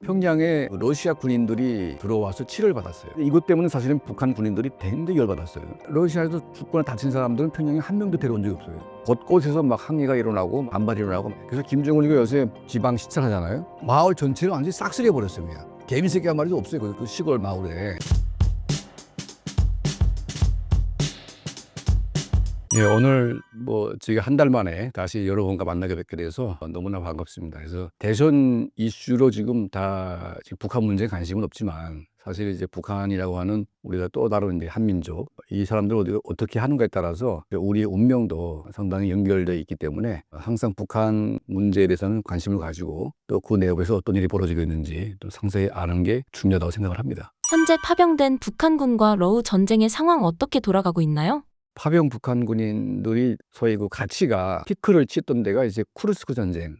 평양에 러시아 군인들이 들어와서 치료를 받았어요. 이것 때문에 사실은 북한 군인들이 굉장히 열받았어요. 러시아에서 죽거나 다친 사람들은 평양에 한 명도 데려온 적이 없어요. 곳곳에서 막 항의가 일어나고 반발이 일어나고. 그래서 김정은이가 요새 지방 시찰하잖아요. 마을 전체를 완전히 싹쓸이해 버렸어요. 그냥 개미 새끼 한 마리도 없어요. 그 시골 마을에. 예, 오늘 저희가 한 달 만에 다시 여러분과 만나게 뵙게 돼서 너무나 반갑습니다. 그래서 대선 이슈로 지금 북한 문제에 관심은 없지만 사실 이제 북한이라고 하는 우리가 또 다른 이제 한민족, 이 사람들 어떻게 하는가에 따라서 우리의 운명도 상당히 연결되어 있기 때문에 항상 북한 문제에 대해서는 관심을 가지고 또 그 내부에서 어떤 일이 벌어지고 있는지 또 상세히 아는 게 중요하다고 생각을 합니다. 현재 파병된 북한군과 러우 전쟁의 상황 어떻게 돌아가고 있나요? 파병 북한 군인들이 소위 그 가치가 피크를 치던 데가 이제 쿠르스크 전쟁.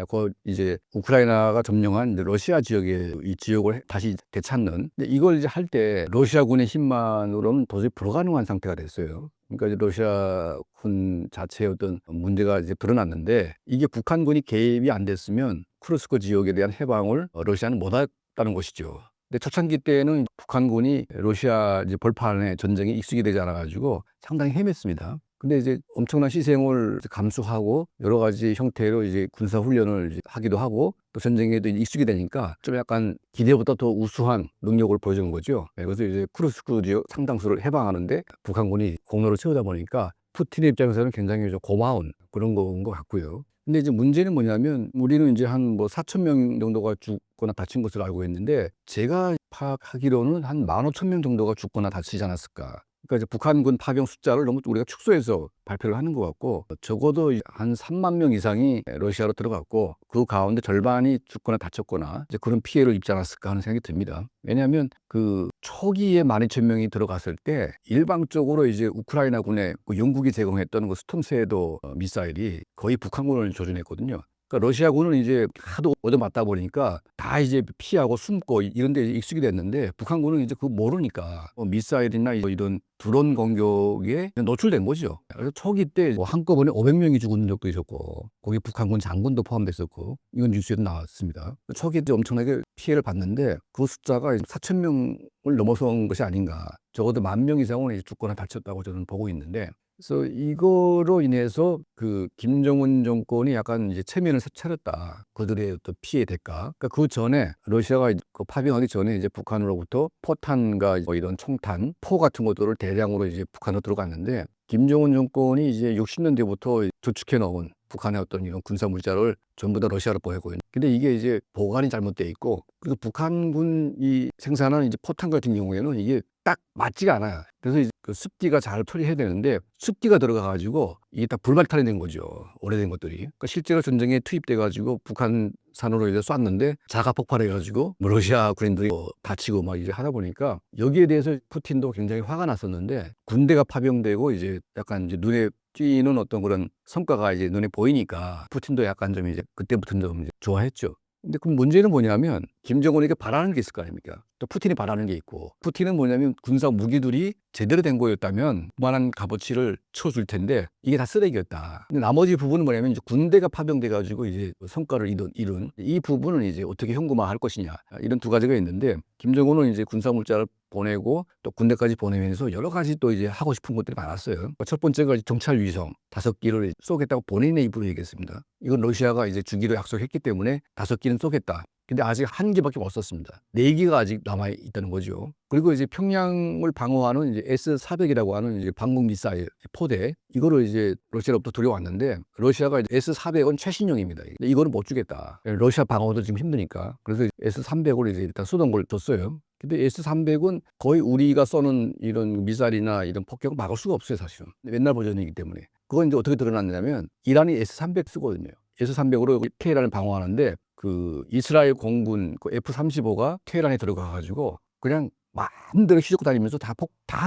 그 이제 우크라이나가 점령한 이제 러시아 지역의 이 지역을 다시 되찾는. 근데 이걸 이제 할 때 러시아군의 힘만으로는 도저히 불가능한 상태가 됐어요. 그러니까 이제 러시아 군 자체의 어떤 문제가 이제 드러났는데 이게 북한군이 개입이 안 됐으면 쿠르스크 지역에 대한 해방을 러시아는 못했다는 것이죠. 근데 초창기 때는 북한군이 러시아 이제 벌판의 전쟁에 익숙이 되지 않아가지고 상당히 헤맸습니다. 근데 이제 엄청난 희생을 감수하고 여러 가지 형태로 이제 군사 훈련을 이제 하기도 하고 또 전쟁에도 익숙이 되니까 좀 약간 기대보다 더 우수한 능력을 보여준 거죠. 그래서 이제 쿠르스크 지역 상당수를 해방하는데 북한군이 공로를 세우다 보니까 푸틴의 입장에서는 굉장히 좀 고마운 그런 건 것 같고요. 근데 이제 문제는 뭐냐면 우리는 이제 한 4천 명 정도가 죽거나 다친 것으로 알고 있는데 제가 파악하기로는 한 15,000명 정도가 죽거나 다치지 않았을까. 그러니까 이제 북한군 파병 숫자를 너무 우리가 축소해서 발표를 하는 것 같고 적어도 한 3만 명 이상이 러시아로 들어갔고 그 가운데 절반이 죽거나 다쳤거나 이제 그런 피해를 입지 않았을까 하는 생각이 듭니다. 왜냐하면 그 초기에 12,000명이 들어갔을 때 일방적으로 이제 우크라이나 군에 그 영국이 제공했던 그 스톰 섀도우 미사일이 거의 북한군을 조준했거든요. 그러니까 러시아군은 이제 하도 얻어맞다 보니까 다 이제 피하고 숨고 이런 데 익숙이 됐는데 북한군은 이제 그거 모르니까 미사일이나 이런 드론 공격에 노출된 거죠. 그래서 초기 때 한꺼번에 500명이 죽은 적도 있었고 거기 북한군 장군도 포함됐었고 이건 뉴스에도 나왔습니다. 초기 때 엄청나게 피해를 봤는데 그 숫자가 4,000명을 넘어선 것이 아닌가. 적어도 10,000명 이상은 이제 죽거나 다쳤다고 저는 보고 있는데 그래서 이거로 인해서 그 김정은 정권이 약간 이제 체면을 차렸다. 그들의 어떤 피해 대가. 그러니까 그 전에 러시아가 그 파병하기 전에 이제 북한으로부터 포탄과 이런 총탄, 포 같은 것들을 대량으로 이제 북한으로 들어갔는데 김정은 정권이 이제 60년대부터 저축해 놓은 북한의 어떤 이런 군사 물자를 전부 다 러시아로 보내고 있는. 근데 이게 이제 보관이 잘못돼 있고 그리고 북한군이 생산하는 이제 포탄 같은 경우에는 이게 딱 맞지가 않아요. 그래서 이제 그 습기가 잘 처리해야 되는데 습기가 들어가가지고 이게 다 불발탄이 된 거죠. 오래된 것들이. 그러니까 실제로 전쟁에 투입돼가지고 북한산으로 이제 쐈는데 자가 폭발해가지고 러시아 군인들이 다치고 막 이제 하다 보니까 여기에 대해서 푸틴도 굉장히 화가 났었는데 군대가 파병되고 이제 약간 이제 눈에 띄는 어떤 그런 성과가 이제 눈에 보이니까 푸틴도 약간 좀 이제 그때부터는 좀 이제 좋아했죠. 근데 그 문제는 뭐냐면 김정은에게 바라는 게 있을 거 아닙니까? 또 푸틴이 바라는 게 있고 푸틴은 뭐냐면 군사 무기들이 제대로 된 거였다면 그만한 값어치를 쳐줄 텐데 이게 다 쓰레기였다. 근데 나머지 부분은 뭐냐면 이제 군대가 파병돼 가지고 이제 성과를 이룬 이 부분은 이제 어떻게 현금화할 것이냐 이런 두 가지가 있는데 김정은은 이제 군사 물자를 보내고 또 군대까지 보내면서 여러 가지 또 이제 하고 싶은 것들이 많았어요. 그러니까 첫 번째가 정찰 위성 5기를 쏘겠다고 본인의 입으로 얘기했습니다. 이건 러시아가 이제 주기로 약속했기 때문에 5기는 쏘겠다. 근데 아직 1기밖에 못 썼습니다. 4기가 아직 남아 있다는 거죠. 그리고 이제 평양을 방어하는 이제 S-400이라고 하는 이제 방공 미사일 포대 이거를 이제 러시아로부터 들여왔는데 러시아가 이제 S-400은 최신형입니다. 이거는 못 주겠다. 러시아 방어도 지금 힘드니까. 그래서 S-300을 이제 일단 쏘던 걸 줬어요. 근데 S-300은 거의 우리가 쏘는 이런 미사일이나 이런 폭격을 막을 수가 없어요, 사실은. 옛날 버전이기 때문에. 그건 이제 어떻게 드러났냐면 이란이 S-300 쓰거든요. S-300으로 테헤란을 방어하는데 그 이스라엘 공군 그 F-35가 테헤란에 들어가 가지고 그냥 마음대로 휘젓고 다니면서 다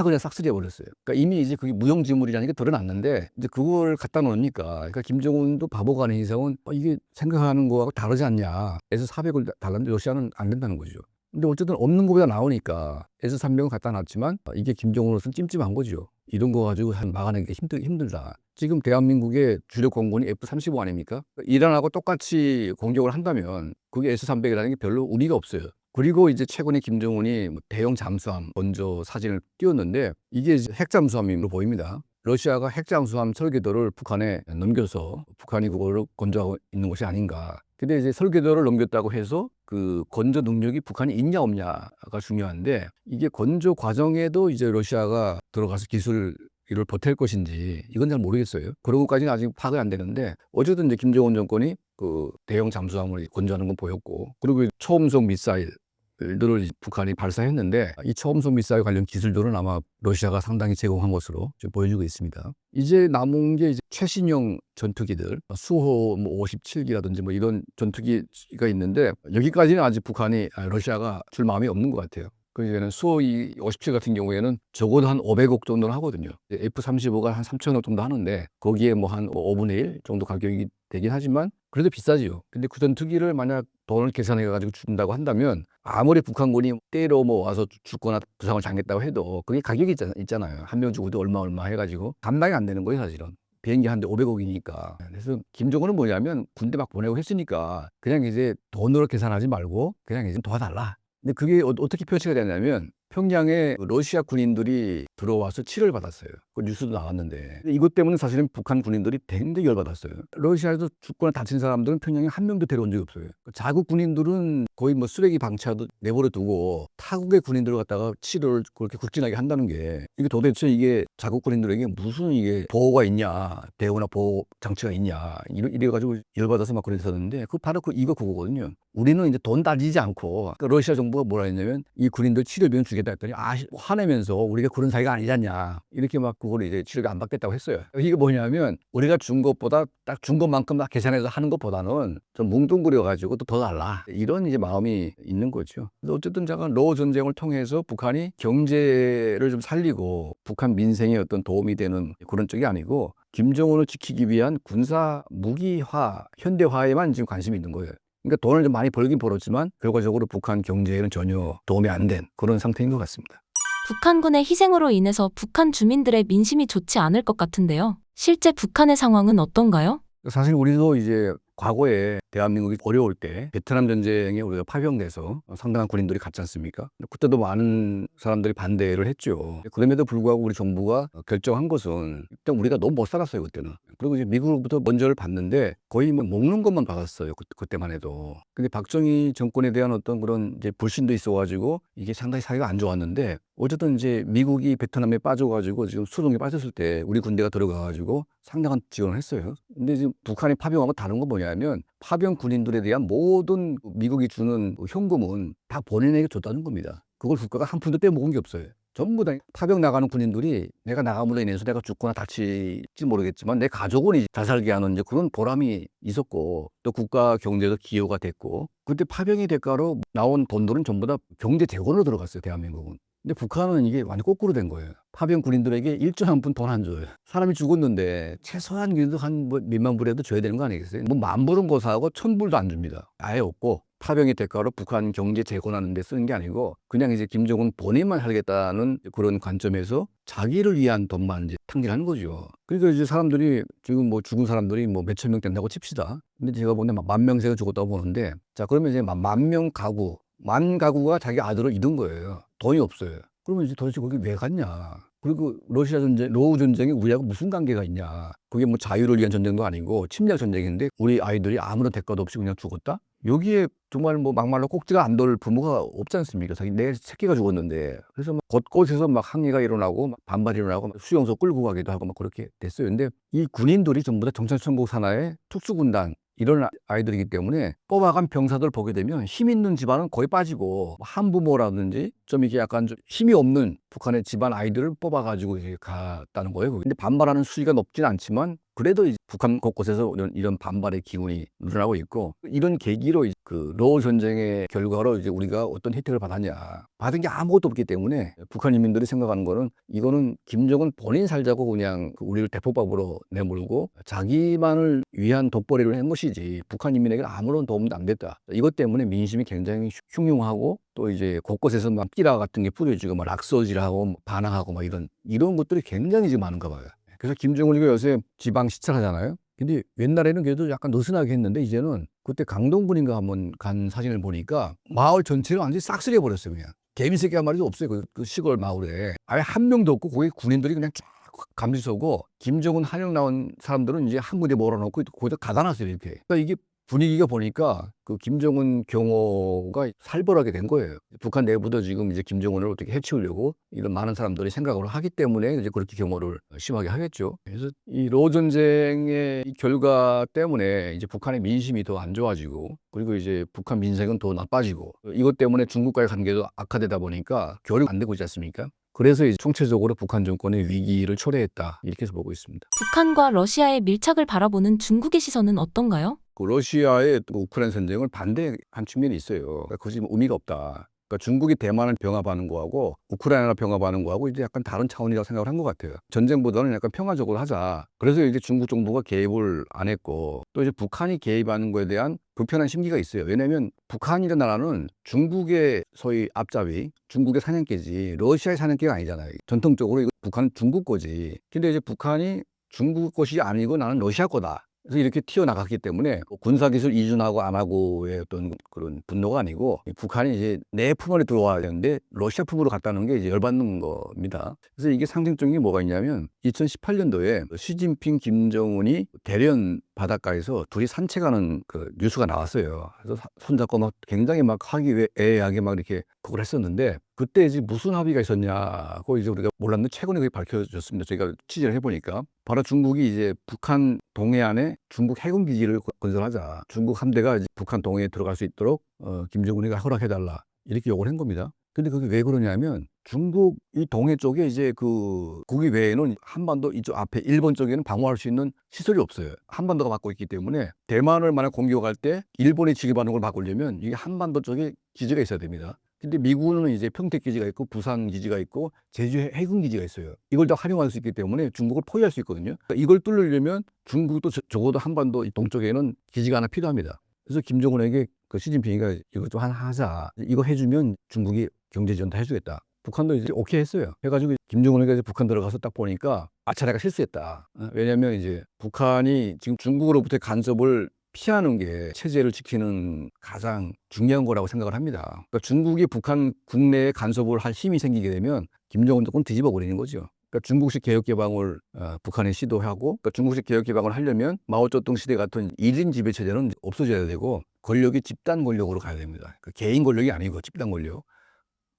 그냥 싹쓸이해 버렸어요. 그러니까 이미 이제 그게 무용지물이라는 게 드러났는데 이제 그걸 갖다 놓으니까 그러니까 김정은도 바보가 아닌 이상은 이게 생각하는 거하고 다르지 않냐. S-400을 달랐는데 러시아는 안 된다는 거죠. 근데 어쨌든 없는 것보다 나오니까 S-300은 갖다 놨지만 이게 김정은으로서는 찜찜한 거죠. 이런 거 가지고 막아내기 힘들다. 지금 대한민국의 주력 공군이 F-35 아닙니까? 이란하고 똑같이 공격을 한다면 그게 S-300이라는 게 별로 의미가 없어요. 그리고 이제 최근에 김정은이 대형 잠수함 먼저 사진을 띄웠는데 이게 이제 핵잠수함으로 보입니다. 러시아가 핵잠수함 설계도를 북한에 넘겨서 북한이 그거를 건조하고 있는 것이 아닌가. 근데 이제 설계도를 넘겼다고 해서 그 건조 능력이 북한이 있냐 없냐가 중요한데 이게 건조 과정에도 이제 러시아가 들어가서 기술 이를 보탤 것인지 이건 잘 모르겠어요. 그런 것까지는 아직 파악이 안 되는데 어쨌든 이제 김정은 정권이 그 대형 잠수함을 건조하는 건 보였고 그리고 초음속 미사일들을 북한이 발사했는데 이 초음속 미사일 관련 기술들은 아마 러시아가 상당히 제공한 것으로 좀 보여지고 있습니다. 이제 남은 게 이제 최신형 전투기들 수호 57기라든지 뭐 이런 전투기가 있는데 여기까지는 아직 북한이 러시아가 줄 마음이 없는 것 같아요. 그러니까 수호이 57 같은 경우에는 적어도 한 500억 정도는 하거든요. F-35가 한 3천억 정도 하는데 거기에 뭐 한 5분의 1 정도 가격이 되긴 하지만 그래도 비싸지요. 근데 그 전투기를 만약 돈을 계산해 가지고 준다고 한다면 아무리 북한군이 때로 뭐 와서 죽거나 부상을 당했다고 해도 그게 가격이 있잖아요. 한 명 죽어도 얼마 해가지고 감당이 안 되는 거예요, 사실은. 비행기 한 대 500억이니까. 그래서 김정은은 뭐냐면 군대 막 보내고 했으니까 그냥 이제 돈으로 계산하지 말고 그냥 이제 도와달라. 근데 그게 어떻게 표시가 되냐면 평양에 러시아 군인들이 들어와서 치료를 받았어요. 그 뉴스도 나왔는데 근데 이것 때문에 사실은 북한 군인들이 굉장히 열받았어요. 러시아에서 죽거나 다친 사람들은 평양에 한 명도 데려온 적이 없어요. 자국 군인들은 거의 뭐 쓰레기 방치하듯 내버려 두고 타국의 군인들을 갖다가 치료를 그렇게 굵진하게 한다는 게 이게 도대체 이게 자국 군인들에게 무슨 이게 보호가 있냐, 대우나 보호 장치가 있냐 이래가지고 열받아서 막 그랬었는데 그 바로 그거거든요. 우리는 이제 돈 따지지 않고 그러니까 러시아 정부가 뭐라 했냐면 이 군인들 치료비는 주겠다 했더니 화내면서 우리가 그런 사이가 아니잖냐 이렇게 막 그걸 이제 치료비 안 받겠다고 했어요. 이게 뭐냐면 우리가 준 것보다 딱 준 것만큼 딱 계산해서 하는 것보다는 좀 뭉뚱그려 가지고 또 더 달라 이런 이제 마음이 있는 거죠. 근데 어쨌든 제가 러우 전쟁을 통해서 북한이 경제를 좀 살리고 북한 민생에 어떤 도움이 되는 그런 쪽이 아니고 김정은을 지키기 위한 군사 무기화 현대화에만 지금 관심이 있는 거예요. 그러니까 돈을 좀 많이 벌긴 벌었지만 결과적으로 북한 경제에는 전혀 도움이 안 된 그런 상태인 것 같습니다. 북한군의 희생으로 인해서 북한 주민들의 민심이 좋지 않을 것 같은데요. 실제 북한의 상황은 어떤가요? 사실 우리도 이제 과거에 대한민국이 어려울 때 베트남 전쟁에 우리가 파병돼서 상당한 군인들이 갔지 않습니까? 그때도 많은 사람들이 반대를 했죠. 그럼에도 불구하고 우리 정부가 결정한 것은 일단 우리가 너무 못 살았어요, 그때는. 그리고 이제 미국으로부터 먼저를 받는데 거의 뭐 먹는 것만 받았어요, 그때만 해도. 근데 박정희 정권에 대한 어떤 그런 이제 불신도 있어가지고 이게 상당히 사이가 안 좋았는데 어쨌든 이제 미국이 베트남에 빠져가지고 지금 수동에 빠졌을 때 우리 군대가 들어가가지고 상당한 지원을 했어요. 근데 지금 북한이 파병하고 다른 건 뭐냐면 파병 군인들에 대한 모든 미국이 주는 현금은 다 본인에게 줬다는 겁니다. 그걸 국가가 한 푼도 떼먹은 게 없어요. 전부 다 파병 나가는 군인들이 내가 나감으로 인해서 내가 죽거나 다칠지 모르겠지만 내 가족은 이제 잘 살게 하는 이제 그런 보람이 있었고 또 국가 경제도 기여가 됐고 그때 파병의 대가로 나온 돈들은 전부 다 경제 재건으로 들어갔어요, 대한민국은. 근데 북한은 이게 완전 거꾸로 된 거예요. 파병 군인들에게 일전 한 푼 돈 안 줘요. 사람이 죽었는데 최소한 그래도 한 뭐 몇만 불이라도 줘야 되는 거 아니겠어요? 뭐 만 불은 고사하고 1,000불도 안 줍니다. 아예 없고 파병의 대가로 북한 경제 재건하는 데 쓰는 게 아니고 그냥 이제 김정은 본인만 살겠다는 그런 관점에서 자기를 위한 돈만 이제 탕진하는 거죠. 그러니까 이제 사람들이 지금 뭐 죽은 사람들이 뭐 몇천 명 된다고 칩시다. 근데 제가 보는데 막 10,000명세가 죽었다고 보는데 자 그러면 이제 만 명 가구 만 가구가 자기 아들을 잃은 거예요. 돈이 없어요. 그러면 이제 도대체 거기 왜 갔냐. 그리고 러시아 전쟁, 러우 전쟁이 우리하고 무슨 관계가 있냐. 그게 뭐 자유를 위한 전쟁도 아니고 침략 전쟁인데 우리 아이들이 아무런 대가도 없이 그냥 죽었다? 여기에 정말 뭐 막말로 꼭지가 안 돌 부모가 없지 않습니까? 자기 내 새끼가 죽었는데. 그래서 막 곳곳에서 막 항의가 일어나고 막 반발이 일어나고 막 수용소 끌고 가기도 하고 막 그렇게 됐어요. 근데 이 군인들이 전부 다 정찰천국 산하의 특수군단 이런 아이들이기 때문에 뽑아간 병사들 보게 되면 힘 있는 집안은 거의 빠지고 한부모라든지 좀 이게 약간 좀 힘이 없는 북한의 집안 아이들을 뽑아가지고 이제 갔다는 거예요. 근데 반발하는 수위가 높진 않지만 그래도 이제 북한 곳곳에서 이런 반발의 기운이 늘어나고 있고 이런 계기로 이제 그 러우 전쟁의 결과로 이제 우리가 어떤 혜택을 받았냐. 받은 게 아무것도 없기 때문에 북한 인민들이 생각하는 거는 이거는 김정은 본인 살자고 그냥 우리를 대포밥으로 내몰고 자기만을 위한 돋보리를 한 것이지 북한 인민에게 아무런 도움도 안 됐다. 이것 때문에 민심이 굉장히 흉흉하고 또 이제 곳곳에서 막 띠라 같은 게 뿌려지고 막 락서질하고 반항하고 막 이런 것들이 굉장히 지금 많은가 봐요. 그래서 김정은이가 요새 지방 시찰하잖아요. 근데 옛날에는 그래도 약간 느슨하게 했는데 이제는 그때 강동군인가 한번 간 사진을 보니까 마을 전체를 완전히 싹쓸이해 버렸어요. 그냥 개미 새끼 한 마리도 없어요. 그 시골 마을에 아예 한 명도 없고 거기 군인들이 그냥 쫙 감시 서고 김정은 한영 나온 사람들은 이제 한 군데 몰아놓고 거기다 가다 놨어요. 이렇게. 그러니까 이게 분위기가 보니까 그 김정은 경호가 살벌하게 된 거예요. 북한 내부도 지금 이제 김정은을 어떻게 해치우려고 이런 많은 사람들이 생각을 하기 때문에 이제 그렇게 경호를 심하게 하겠죠. 그래서 이 로 전쟁의 이 결과 때문에 이제 북한의 민심이 더 안 좋아지고 그리고 이제 북한 민생은 더 나빠지고 이것 때문에 중국과의 관계도 악화되다 보니까 교류가 안 되고 있지 않습니까? 그래서 이제 총체적으로 북한 정권의 위기를 초래했다 이렇게 해서 보고 있습니다. 북한과 러시아의 밀착을 바라보는 중국의 시선은 어떤가요? 그 러시아의 우크라이나 전쟁을 반대한 측면이 있어요. 그러니까 그것이 의미가 없다. 그러니까 중국이 대만을 병합하는 거하고 우크라이나를 병합하는 거하고 이제 약간 다른 차원이라고 생각을 한 것 같아요. 전쟁보다는 약간 평화적으로 하자. 그래서 이제 중국 정부가 개입을 안 했고 또 이제 북한이 개입하는 거에 대한 불편한 심기가 있어요. 왜냐하면 북한이라는 나라는 중국의 소위 앞잡이, 중국의 사냥개지 러시아의 사냥개가 아니잖아요. 전통적으로 이거 북한은 중국 거지. 근데 이제 북한이 중국 것이 아니고 나는 러시아 거다. 그래서 이렇게 튀어나갔기 때문에 군사기술 이준하고 안 하고의 어떤 그런 분노가 아니고 북한이 이제 내 품 안에 들어와야 되는데 러시아 품으로 갔다는 게 이제 열받는 겁니다. 그래서 이게 상징적인 게 뭐가 있냐면 2018년도에 시진핑, 김정은이 대련 바닷가에서 둘이 산책하는 그 뉴스가 나왔어요. 그래서 손잡고 막 굉장히 막 화기애애하게 막 이렇게 그걸 했었는데 그때 이제 무슨 합의가 있었냐고 이제 우리가 몰랐는데 최근에 그게 밝혀졌습니다. 저희가 취재를 해보니까 바로 중국이 이제 북한 동해안에 중국 해군 기지를 건설하자. 중국 함대가 이제 북한 동해에 들어갈 수 있도록 김정은이가 허락해달라 이렇게 요구를 한 겁니다. 근데 그게 왜 그러냐면 중국 이 동해 쪽에 이제 그 거기 외에는 한반도 이쪽 앞에 일본 쪽에는 방어할 수 있는 시설이 없어요. 한반도가 막고 있기 때문에 대만을 만약 공격할 때 일본이 지급하는 걸 막으려면 이게 한반도 쪽에 기지가 있어야 됩니다. 근데 미국은 이제 평택 기지가 있고 부산 기지가 있고 제주 해군 기지가 있어요. 이걸 다 활용할 수 있기 때문에 중국을 포위할 수 있거든요. 그러니까 이걸 뚫으려면 중국도 적어도 한반도 동쪽에는 기지가 하나 필요합니다. 그래서 김정은에게 그 시진핑이가 이거 좀 하나 하자. 이거 해주면 중국이 경제 지원 다 해주겠다. 북한도 이제 오케이 했어요. 해가지고 김정은이가 이제 북한 들어가서 딱 보니까 아차 내가 실수했다. 왜냐하면 이제 북한이 지금 중국으로부터의 간섭을 피하는 게 체제를 지키는 가장 중요한 거라고 생각을 합니다. 그러니까 중국이 북한 국내에 간섭을 할 힘이 생기게 되면 김정은 정권 뒤집어 버리는 거죠. 그러니까 중국식 개혁 개방을 북한에 시도하고 그러니까 중국식 개혁 개방을 하려면 마오쩌둥 시대 같은 1인 지배 체제는 없어져야 되고 권력이 집단 권력으로 가야 됩니다. 그러니까 개인 권력이 아니고 집단 권력.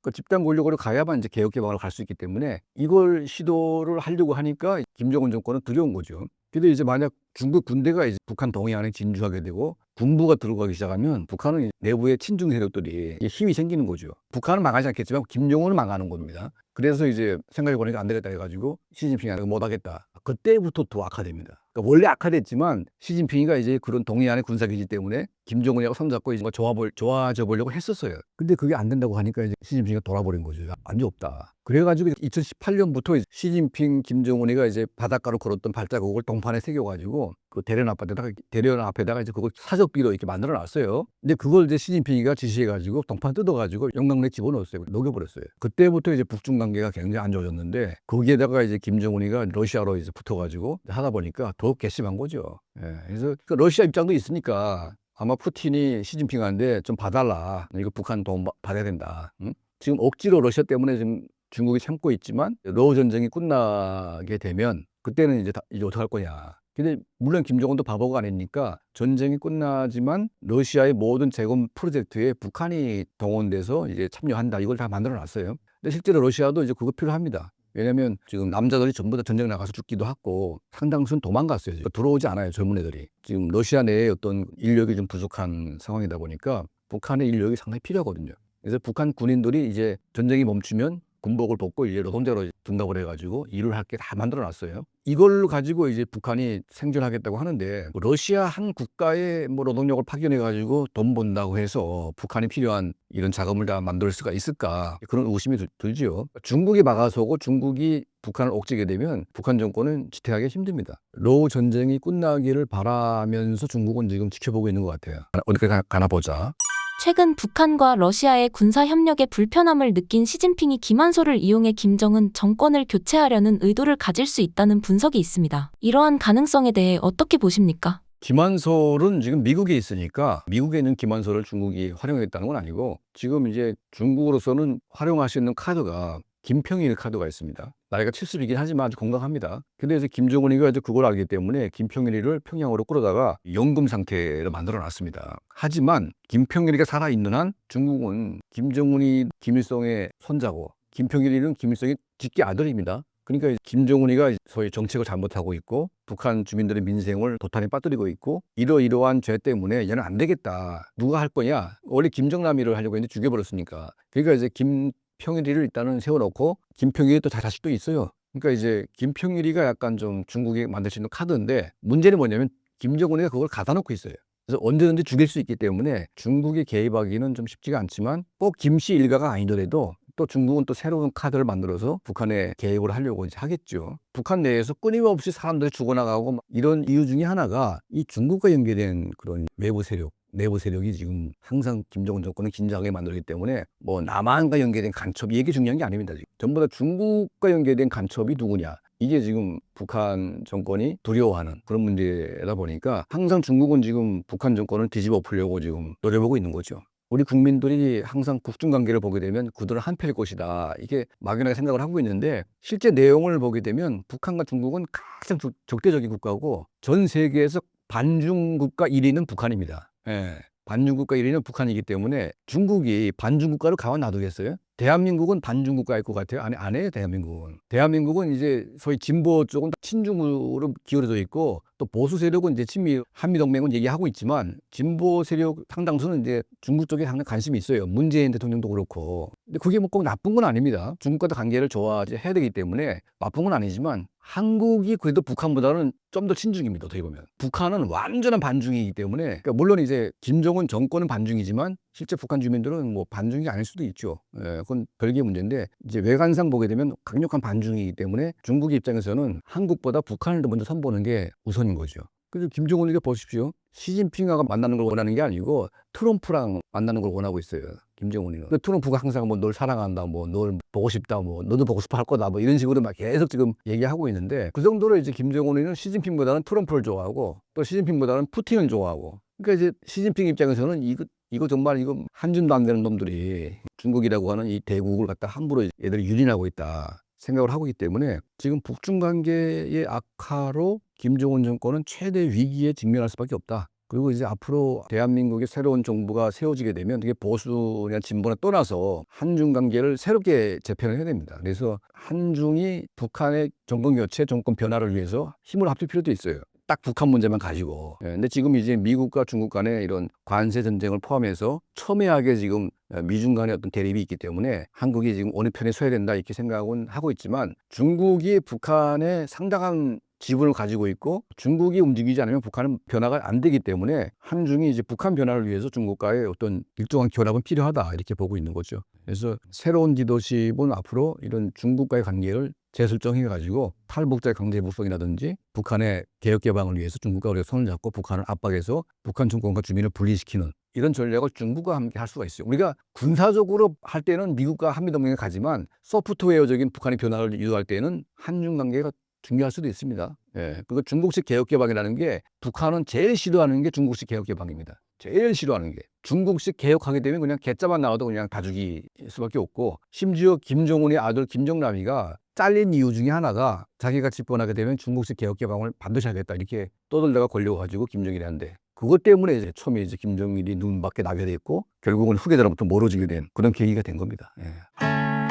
그 집단 권력으로 가야만 이제 개혁 개방을 갈 수 있기 때문에 이걸 시도를 하려고 하니까 김정은 정권은 두려운 거죠. 근데 이제 만약 중국 군대가 이제 북한 동해안에 진주하게 되고 군부가 들어가기 시작하면 북한은 내부의 친중 세력들이 힘이 생기는 거죠. 북한은 망하지 않겠지만 김정은은 망하는 겁니다. 그래서 이제 생각해 보니까 안 되겠다 해가지고 시진핑이 못 하겠다. 그때부터 더 악화됩니다. 그러니까 원래 악화됐지만 시진핑이가 이제 그런 동해안의 군사기지 때문에 김정은하고 손잡고 이제 좋아져 보려고 했었어요. 근데 그게 안 된다고 하니까 이제 시진핑이가 돌아버린 거죠. 안주 없다. 그래가지고 2018년부터 시진핑, 김정은이가 이제 바닷가로 걸었던 발자국을 동판에 새겨가지고 그 대련 앞에다가 이제 그걸 사적비로 이렇게 만들어 놨어요. 근데 그걸 이제 시진핑이가 지시해가지고 동판 뜯어가지고 영광내에 집어넣었어요. 녹여버렸어요. 그때부터 이제 북중 관계가 굉장히 안 좋아졌는데 거기에다가 이제 김정은이가 러시아로 이제 붙어가지고 하다 보니까 더욱 괘씸한 거죠. 예, 그래서 그 러시아 입장도 있으니까 아마 푸틴이 시진핑한테 좀 봐달라. 이거 북한 돈 받아야 된다. 응? 지금 억지로 러시아 때문에 지금 중국이 참고 있지만 러우 전쟁이 끝나게 되면 그때는 이제 어떡할 거냐. 근데 물론 김정은도 바보가 아니니까 전쟁이 끝나지만 러시아의 모든 재건 프로젝트에 북한이 동원돼서 이제 참여한다. 이걸 다 만들어 놨어요. 근데 실제로 러시아도 이제 그거 필요합니다. 왜냐면 지금 남자들이 전부 다 전쟁 나가서 죽기도 하고 상당수는 도망갔어요. 들어오지 않아요. 젊은 애들이. 지금 러시아 내에 어떤 인력이 좀 부족한 상황이다 보니까 북한의 인력이 상당히 필요하거든요. 그래서 북한 군인들이 이제 전쟁이 멈추면 군복을 벗고 이제 노동자로 둔다고 그래가지고 일을 할 게 다 만들어 놨어요. 이걸 가지고 이제 북한이 생존하겠다고 하는데 러시아 한 국가에 뭐 노동력을 파견해가지고 돈 번다고 해서 북한이 필요한 이런 자금을 다 만들 수가 있을까 그런 의심이 들지요. 중국이 막아서고 중국이 북한을 옥죄게 되면 북한 정권은 지탱하기 힘듭니다. 러우 전쟁이 끝나기를 바라면서 중국은 지금 지켜보고 있는 것 같아요. 어디까지 가나 보자. 최근 북한과 러시아의 군사 협력에 불편함을 느낀 시진핑이 김한소를 이용해 김정은 정권을 교체하려는 의도를 가질 수 있다는 분석이 있습니다. 이러한 가능성에 대해 어떻게 보십니까? 김한솔은 지금 미국에 있으니까 미국에 있는 김한솔을 중국이 활용했다는 건 아니고 지금 이제 중국으로서는 활용할 수 있는 카드가 김평일 카드가 있습니다. 나이가 70이긴 하지만 아주 건강합니다. 근데 이제 김정은이가 이제 그걸 알기 때문에 김평일이를 평양으로 끌어다가 연금 상태로 만들어 놨습니다. 하지만 김평일이가 살아있는 한 중국은 김정은이 김일성의 손자고 김평일이는 김일성의 직계 아들입니다. 그러니까 김정은이가 소위 정책을 잘못하고 있고 북한 주민들의 민생을 도탄에 빠뜨리고 있고 이러이러한 죄 때문에 얘는 안 되겠다. 누가 할 거냐? 원래 김정남이를 하려고 했는데 죽여버렸으니까. 그러니까 이제 김평일이를 일단은 세워놓고 김평일이 또 자식도 있어요. 그러니까 이제 김평일이가 약간 좀 중국에 만들 수 있는 카드인데 문제는 뭐냐면 김정은이가 그걸 가다 놓고 있어요. 그래서 언제든지 죽일 수 있기 때문에 중국이 개입하기는 좀 쉽지가 않지만 꼭 김씨 일가가 아니더라도 또 중국은 또 새로운 카드를 만들어서 북한에 개입을 하려고 이제 하겠죠. 북한 내에서 끊임없이 사람들이 죽어나가고 이런 이유 중에 하나가 이 중국과 연계된 그런 외부 세력, 내부 세력이 지금 항상 김정은 정권을 긴장하게 만들기 때문에 뭐 남한과 연계된 간첩이 이게 중요한 게 아닙니다. 지금. 전부 다 중국과 연계된 간첩이 누구냐. 이게 지금 북한 정권이 두려워하는 그런 문제다 보니까 항상 중국은 지금 북한 정권을 뒤집어 엎으려고 지금 노려보고 있는 거죠. 우리 국민들이 항상 국중 관계를 보게 되면 그들은 한패일 것이다. 이게 막연하게 생각을 하고 있는데 실제 내용을 보게 되면 북한과 중국은 가장 적대적인 국가고 전 세계에서 반중 국가 1위는 북한입니다. 예. 반중 국가 1위는 북한이기 때문에 중국이 반중 국가로 가만 놔두겠어요? 대한민국은 반중 국가일 것 같아요. 안 해요, 대한민국은. 대한민국은 이제 소위 진보 쪽은 친중으로 기울어져 있고 또 보수 세력은 이제 친미 한미동맹은 얘기하고 있지만 진보 세력 상당수는 이제 중국 쪽에 항상 관심이 있어요. 문재인 대통령도 그렇고. 근데 그게 뭐 꼭 나쁜 건 아닙니다. 중국과도 관계를 좋아하지 해야 되기 때문에 나쁜 건 아니지만 한국이 그래도 북한보다는 좀 더 친중입니다. 어떻게 보면. 북한은 완전한 반중이기 때문에 그러니까 물론 이제 김정은 정권은 반중이지만 실제 북한 주민들은 뭐 반중이 아닐 수도 있죠. 예, 그건 별개의 문제인데 이제 외관상 보게 되면 강력한 반중이기 때문에 중국 입장에서는 한국보다 북한을 더 먼저 선보는 게 우선인 거죠. 그래서 김정은이가 보십시오. 시진핑하고 만나는 걸 원하는 게 아니고 트럼프랑 만나는 걸 원하고 있어요. 김정은이는. 근데 트럼프가 항상 뭐 널 사랑한다, 뭐 널 보고 싶다, 뭐 너도 보고 싶어 할 거다, 뭐 이런 식으로 막 계속 지금 얘기하고 있는데 그 정도로 이제 김정은이는 시진핑보다는 트럼프를 좋아하고 또 시진핑보다는 푸틴을 좋아하고 그러니까 이제 시진핑 입장에서는 이거 정말 이거 한 줌도 안 되는 놈들이 중국이라고 하는 이 대국을 갖다 함부로 얘들이 유린하고 있다 생각을 하고 있기 때문에 지금 북중 관계의 악화로 김정은 정권은 최대 위기에 직면할 수밖에 없다. 그리고 이제 앞으로 대한민국의 새로운 정부가 세워지게 되면 되게 보수냐 진보냐 떠나서 한중 관계를 새롭게 재편을 해야 됩니다. 그래서 한중이 북한의 정권 교체, 정권 변화를 위해서 힘을 합칠 필요도 있어요. 딱 북한 문제만 가지고. 근데 지금 이제 미국과 중국 간의 이런 관세 전쟁을 포함해서 첨예하게 지금 미중 간의 어떤 대립이 있기 때문에 한국이 지금 어느 편에 서야 된다 이렇게 생각은 하고 있지만 중국이 북한에 상당한 지분을 가지고 있고 중국이 움직이지 않으면 북한은 변화가 안 되기 때문에 한중이 이제 북한 변화를 위해서 중국과의 어떤 일정한 결합은 필요하다 이렇게 보고 있는 거죠. 그래서 새로운 리더십은 앞으로 이런 중국과의 관계를 재설정해 가지고 탈북자의 강제 북송이라든지 북한의 개혁 개방을 위해서 중국과 우리가 손을 잡고 북한을 압박해서 북한 정권과 주민을 분리시키는 이런 전략을 중국과 함께 할 수가 있어요. 우리가 군사적으로 할 때는 미국과 한미동맹에 가지만 소프트웨어적인 북한의 변화를 유도할 때는 한중 관계가 중요할 수도 있습니다. 예, 그거 중국식 개혁 개방이라는 게 북한은 제일 싫어하는 게 중국식 개혁 개방입니다. 제일 싫어하는 게 중국식 개혁하게 되면 그냥 개짜만 나와도 그냥 다 죽일 수밖에 없고 심지어 김정은의 아들 김정남이가 잘린 이유 중에 하나가 자기가 집권하게 되면 중국식 개혁 개방을 반드시 하겠다 이렇게 떠들다가 걸려가지고 김정일이한테 그것 때문에 이제 처음에 이제 김정일이 눈밖에 나게 됐고 결국은 후계자로부터 멀어지게 된 그런 계기가 된 겁니다. 예.